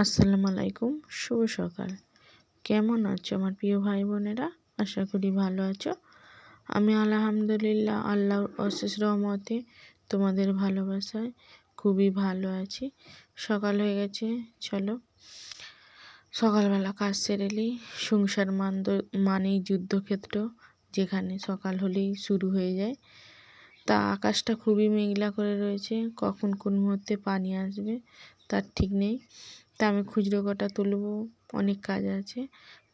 আসসালামু আলাইকুম, শুভ সকাল। কেমন আছো আমার প্রিয় ভাই বোনেরা? আশা করি ভালো আছো। আমি আলহামদুলিল্লাহ আল্লাহর অশেষ রহমতে তোমাদের ভালোবাসায় খুবই ভালো আছি। সকাল হয়ে গেছে, চলো সকালবেলা কাজ সেরে নিই। সংসার মানেই যুদ্ধক্ষেত্র, যেখানে সকাল হলেই শুরু হয়ে যায়। তা আকাশটা খুবই মেঘলা করে রয়েছে, কখন কোন মুহূর্তে পানি আসবে তার ঠিক নেই। তা আমি খুচরো কটা তুলবো, অনেক কাজ আছে,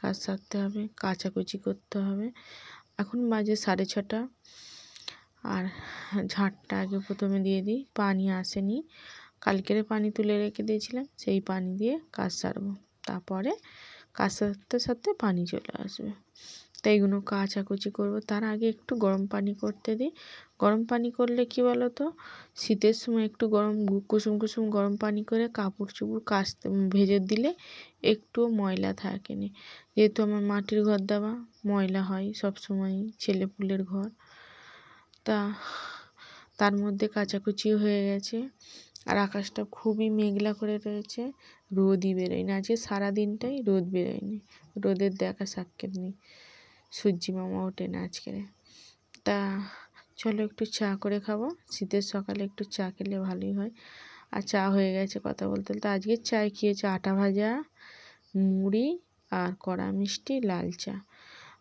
কাজ সারতে হবে, কাচাকুচি করতে হবে। এখন বাজে 6:30। আর ঝাঁটটা আগে প্রথমে দিয়ে দিই, পানি আসেনি, কালকের পানি তুলে রেখে দিয়েছিলাম, সেই পানি দিয়ে কাজ সারবো। তারপরে কাজ সারতে সারতে পানি চলে আসবে, তাই এগুলো কাচাকুচি করবো। তার আগে একটু গরম পানি করতে দিই। গরম পানি করলে কি বলো তো, শীতের সময় একটু কুসুম কুসুম গরম পানি করে কাপড় চোপড় ভেজে দিলে একটুও ময়লা থাকে না। যেহেতু আমার মাটির ঘর দেওয়া, ময়লা হয় সবসময়, ছেলেপুলের ঘর। তার মধ্যে কাচাকুচিও হয়ে গেছে। আর আকাশটা খুবই মেঘলা করে রয়েছে, রোদই বেরোয় না। আজকে সারাদিনটাই রোদ বেরোয়নি, রোদের দেখা সাক্ষাৎ নেই, সূর্যি মামা ওঠে না আজকে। তা চলো একটু চা করে খাবো, শীতের সকালে একটু চা খেলে ভালোই হয়। আর চা হয়ে গেছে কথা বলতে বলতে। আজকে চায় খেয়েছে আটা ভাজা, মুড়ি আর কড়া মিষ্টি, লাল চা।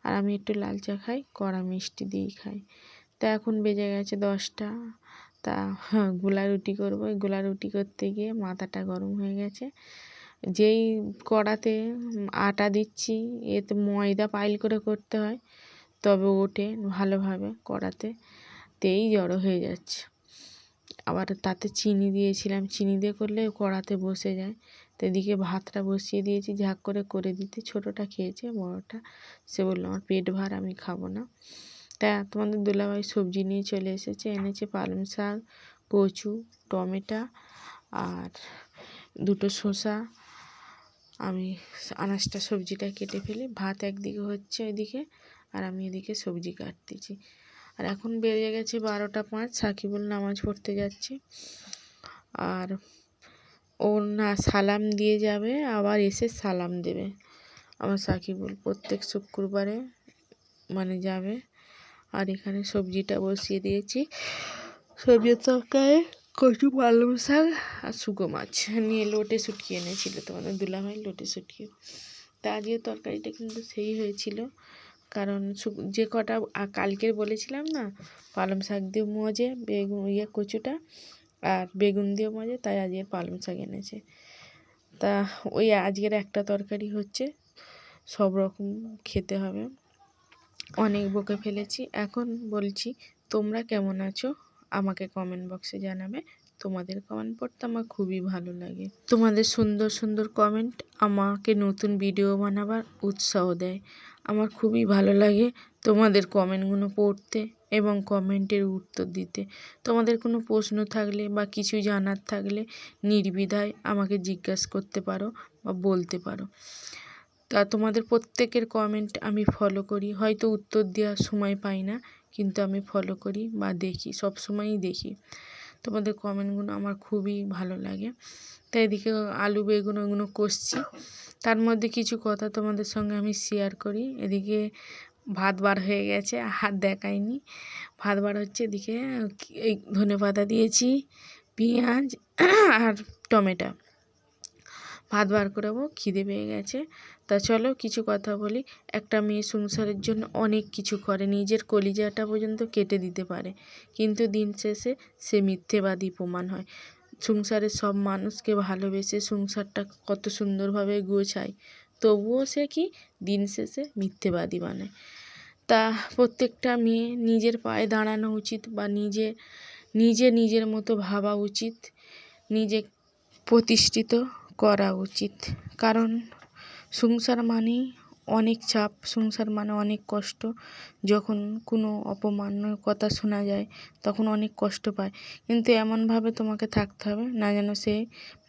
আর আমি একটু লাল চা খাই, কড়া মিষ্টি দিয়েই খাই। তা এখন বেজে গেছে 10টা। তা গোলা রুটি করবো। গোলা রুটি করতে গিয়ে মাথাটা গরম হয়ে গেছে। যেই কড়াতে আটা দিচ্ছি, এতে ময়দা পাইল করে করতে হয়, তবে ওঠে ভালোভাবে কড়াতে, তেই জড়ো হয়ে যাচ্ছে। আবার তাতে চিনি দিয়েছিলাম, চিনি দিয়ে করলে কড়াতে বসে যায়। তো এদিকে ভাতটা বসিয়ে দিয়েছি ঝাঁক করে দিতে। ছোটোটা খেয়েছে, বড়োটা সে বললো আমার পেট ভার, আমি খাবো না। তা তোমাদের দুলাভাই সবজি নিয়ে চলে এসেছে, এনেছে পালং শাক, কচু, টমেটো আর 2টো শসা। আমি আনাজটা সবজিটা কেটে ফেলি, ভাত একদিকে হচ্ছে ওইদিকে, আর আমি এদিকে সবজি কাটতেছি। আর এখন বেরিয়ে গেছে 12টা 5, সাকিবুল নামাজ পড়তে যাচ্ছে। আর ও না সালাম দিয়ে যাবে, আবার এসে সালাম দেবে। আমার সাকিবুল প্রত্যেক শুক্রবারে মানে যাবে। আর এখানে সবজিটা বসিয়ে দিয়েছি, সবজির তরকারি কচু, পালং শাক আর শুকো মাছ নিয়ে লোটে শুটকি এনেছিল তোমাদের দুলাভাই, লোটে শুটকি। তা আজকে তরকারিটা কিন্তু সেই হয়েছিল, কারণ যে কটা কালকের বলেছিলাম না পালং শাক দিয়ে মজে, বেগুন কচুটা আর বেগুন দিয়ে মজে, তাই আজকে পালং শাক এনেছে। তা ওই আজকের একটা তরকারি হচ্ছে, সব রকম খেতে হবে। অনেক বকে ফেলেছি, এখন বলছি তোমরা কেমন আছো আমাকে কমেন্ট বক্সে জানাবে। তোমাদের কমেন্ট পড়তে আমার খুবই ভালো লাগে। তোমাদের সুন্দর সুন্দর কমেন্ট আমাকে নতুন ভিডিও বানাবার উৎসাহ দেয়। আমার খুবই ভালো লাগে তোমাদের কমেন্টগুলো পড়তে এবং কমেন্টের উত্তর দিতে। তোমাদের কোনো প্রশ্ন থাকলে বা কিছু জানার থাকলে নির্দ্বিধায় আমাকে জিজ্ঞাসা করতে পারো বা বলতে পারো। তা তোমাদের প্রত্যেকের কমেন্ট আমি ফলো করি, হয়তো উত্তর দেওয়ার সময় পাই না, কিন্তু আমি ফলো করি বা দেখি, সব সময়ই দেখি। তোমাদের কমেন্টগুলো আমার খুবই ভালো লাগে। তাই এদিকে আলু বেগুন ওগুলো কষছি, তার মধ্যে কিছু কথা তোমাদের সঙ্গে আমি শেয়ার করি। এদিকে ভাত বার হয়ে গেছে, হাত দেখায়নি, ভাত বার হচ্ছে। এদিকে এই ধনেপাতা দিয়েছি, পেঁয়াজ আর টমেটো, ভাত বার করাবো, খিদে পেয়ে গেছে। তা চলো কিছু কথা বলি। একটা মেয়ে সংসারের জন্য অনেক কিছু করে, নিজের কলিজাটা পর্যন্ত কেটে দিতে পারে, কিন্তু দিন শেষে সে মিথ্যেবাদী প্রমাণ হয়। সংসারের সব মানুষকে ভালোবেসে সংসারটা কত সুন্দরভাবে গোছায়, তবুও সে কি দিন শেষে মিথ্যেবাদী বানায়। তা প্রত্যেকটা মেয়ে নিজের পায়ে দাঁড়ানো উচিত, বা নিজের মতো ভাবা উচিত, নিজে প্রতিষ্ঠিত করা উচিত। কারণ সংসার মানেই অনেক চাপ, সংসার মানে অনেক কষ্ট। যখন কোনো অপমানের কথা শোনা যায় তখন অনেক কষ্ট পায়, কিন্তু এমনভাবে তোমাকে থাকতে হবে না যেন সেই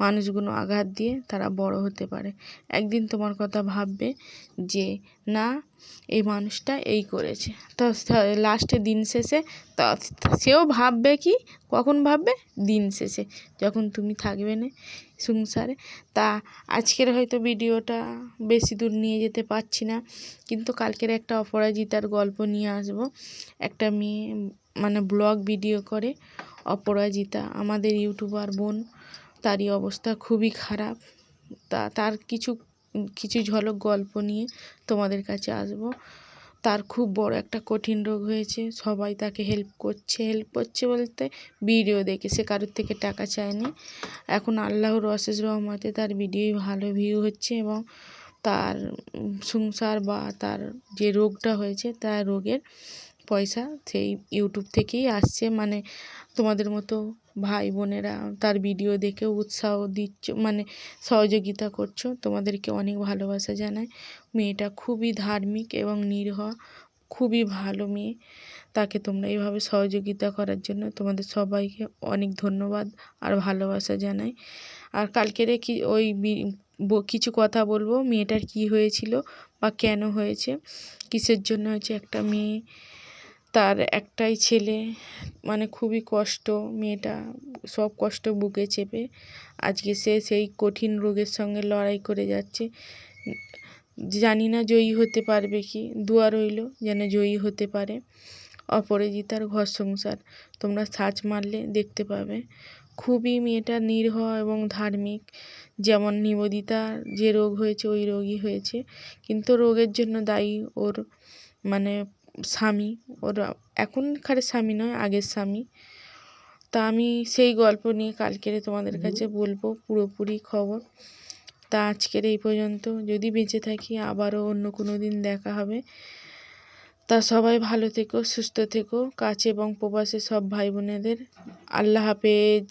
মানুষগুলো আঘাত দিয়ে তারা বড় হতে পারে। একদিন তোমার কথা ভাববে যে না, এই মানুষটা এই করেছে, তো লাস্টে দিন শেষে সেও ভাববে কি, কখন ভাববে, দিন শেষে যখন তুমি থাকবে না, সংসারে। তা আজকের হয়তো ভিডিওটা বেশি দূর নিয়ে যেতে পারছি না, কিন্তু কালকের একটা অপরাজিতার গল্প নিয়ে আসব। একটা মেয়ে মানে ব্লগ ভিডিও করে, অপরাজিতা আমাদের ইউটিউবার বোন, তারই অবস্থা খুবই খারাপ। তার কিছু ঝলক গল্প নিয়ে তোমাদের কাছে আসব। তার খুব বড় একটা কঠিন রোগ হয়েছে, সবাই তাকে হেল্প করছে বলতে ভিডিও দেখে, সে কারোর থেকে টাকা চায়নি। এখন আল্লাহর অশেষ রহমতে তার ভিডিওই ভালো ভিউ হচ্ছে, এবং তার সংসার বা তার যে রোগটা হয়েছে তার রোগের পয়সা সেই ইউটিউব থেকেই আসছে। মানে তোমাদের মতো ভাই বোনেরা তার ভিডিও দেখে উৎসাহ দিচ্ছ, মানে সহযোগিতা করছো, তোমাদেরকে অনেক ভালোবাসা জানাই। মেয়েটা খুবই ধার্মিক এবং নিরীহ, খুবই ভালো মেয়ে। তাকে তোমরা এইভাবে সহযোগিতা করার জন্য তোমাদের সবাইকে অনেক ধন্যবাদ আর ভালোবাসা জানাই। আর কালকের কিছু কথা বলবো, মেয়েটার কি হয়েছিল বা কেন হয়েছে, কিসের জন্য হয়েছে। একটা মেয়ে, তার একটাই ছেলে, মানে খুবই কষ্ট, মেয়েটা সব কষ্ট বুকে চেপে আজকে সে সেই কঠিন রোগের সঙ্গে লড়াই করে যাচ্ছে। জানি না জয়ী হতে পারবে কি, দোয়া রইল যেন জয়ী হতে পারে। অপরাজিতার ঘর সংসার তোমরা সার্চ মারলে দেখতে পাবে। খুবই মেয়েটা নিরীহ এবং ধার্মিক। যেমন নিবেদিতার যে রোগ হয়েছে ওই রোগই হয়েছে, কিন্তু রোগের জন্য দায়ী ওর মানে স্বামী, ওর এখনকার স্বামী নয়, আগের স্বামী। তা আমি সেই গল্প নিয়ে কালকেরে তোমাদের কাছে বলবো পুরোপুরি খবর। তা আজকের এই পর্যন্ত, যদি বেঁচে থাকি আবারও অন্য কোনো দিন দেখা হবে। তা সবাই ভালো থেকো, সুস্থ থেকো, কাছে এবং প্রবাসে সব ভাই বোনেদের আল্লাহ হাফেজ।